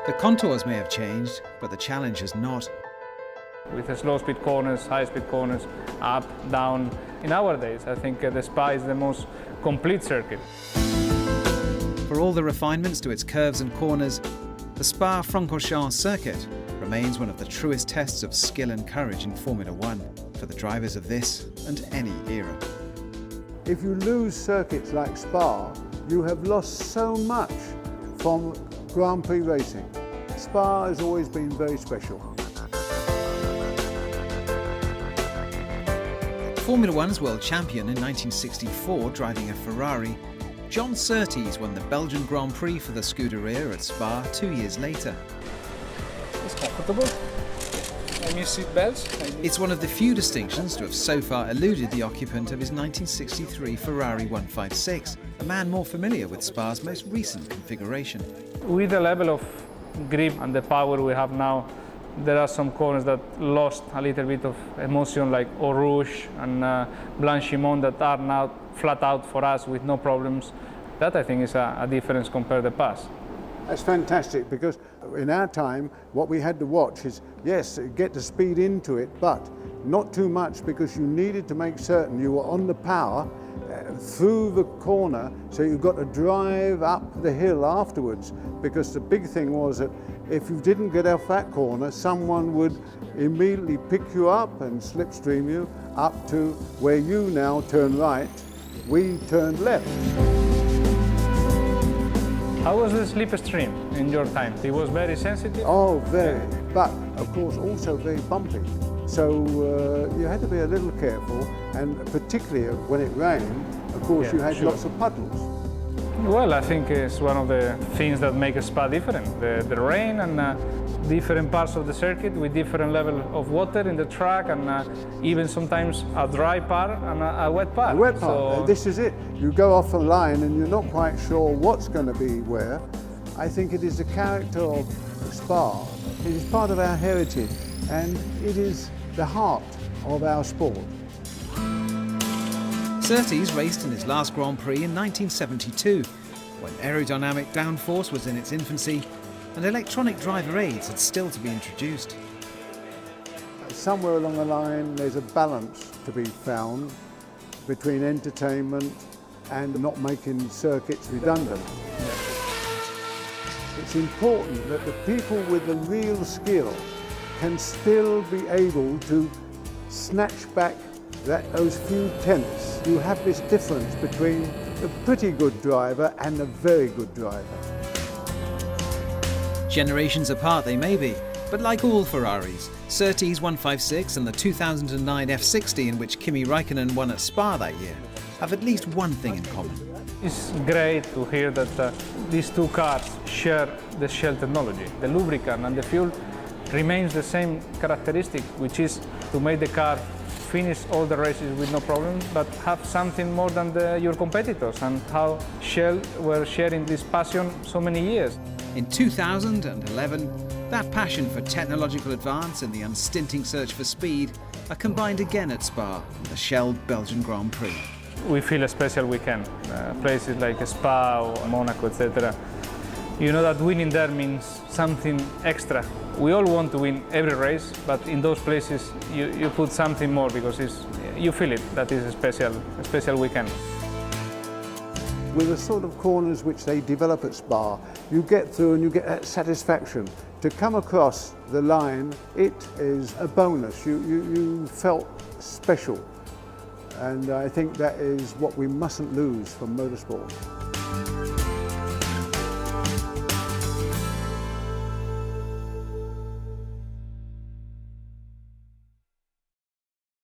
The contours may have changed, but the challenge has not. With the slow-speed corners, high-speed corners, up, down. In our days, I think the Spa is the most complete circuit. For all the refinements to its curves and corners, the Spa-Francorchamps circuit remains one of the truest tests of skill and courage in Formula One for the drivers of this and any era. If you lose circuits like Spa, you have lost so much from Grand Prix racing. Spa has always been very special. Formula One's world champion in 1964 driving a Ferrari, John Surtees won the Belgian Grand Prix for the Scuderia at Spa 2 years later. It's comfortable. And you seat belts. It's one of the few distinctions to have so far eluded the occupant of his 1963 Ferrari 156, a man more familiar with Spa's most recent configuration. With the level of grip and the power we have now, there are some corners that lost a little bit of emotion, like Eau Rouge and Blanchimont, that are now flat out for us with no problems. That, I think, is a difference compared to the past. That's fantastic, because in our time, what we had to watch is, yes, get the speed into it, but not too much, because you needed to make certain you were on the power through the corner, so you got to drive up the hill afterwards, because the big thing was that if you didn't get off that corner, someone would immediately pick you up and slipstream you up to where you now turn right, we turned left. How was the slipstream in your time? It was very sensitive? Oh, very, but of course also very bumpy. So you had to be a little careful, and particularly when it rained, of course you had lots of puddles. Well, I think it's one of the things that make a Spa different. The rain and different parts of the circuit with different level of water in the track, and even sometimes a dry part and a wet part. A wet part, so this is it. You go off the line and you're not quite sure what's going to be where. I think it is the character of Spa. It is part of our heritage, and it is the heart of our sport. Surtees raced in his last Grand Prix in 1972, when aerodynamic downforce was in its infancy and electronic driver aids had still to be introduced. Somewhere along the line there's a balance to be found between entertainment and not making circuits redundant. It's important that the people with the real skill can still be able to snatch back those few tenths. You have this difference between a pretty good driver and a very good driver. Generations apart they may be, but like all Ferraris, Surtees 156 and the 2009 F60 in which Kimi Raikkonen won at Spa that year have at least one thing in common. It's great to hear that these two cars share the Shell technology. The lubricant and the fuel remains the same characteristic, which is to make the car finish all the races with no problem, but have something more than your competitors, and how Shell were sharing this passion so many years. In 2011, that passion for technological advance and the unstinting search for speed are combined again at Spa in the Shell Belgian Grand Prix. We feel a special weekend. Places like Spa or Monaco, etc. You know that winning there means something extra. We all want to win every race, but in those places you put something more, because you feel it. That is a special weekend. With the sort of corners which they develop at Spa, you get through and you get that satisfaction. To come across the line, it is a bonus. You felt special. And I think that is what we mustn't lose from motorsport.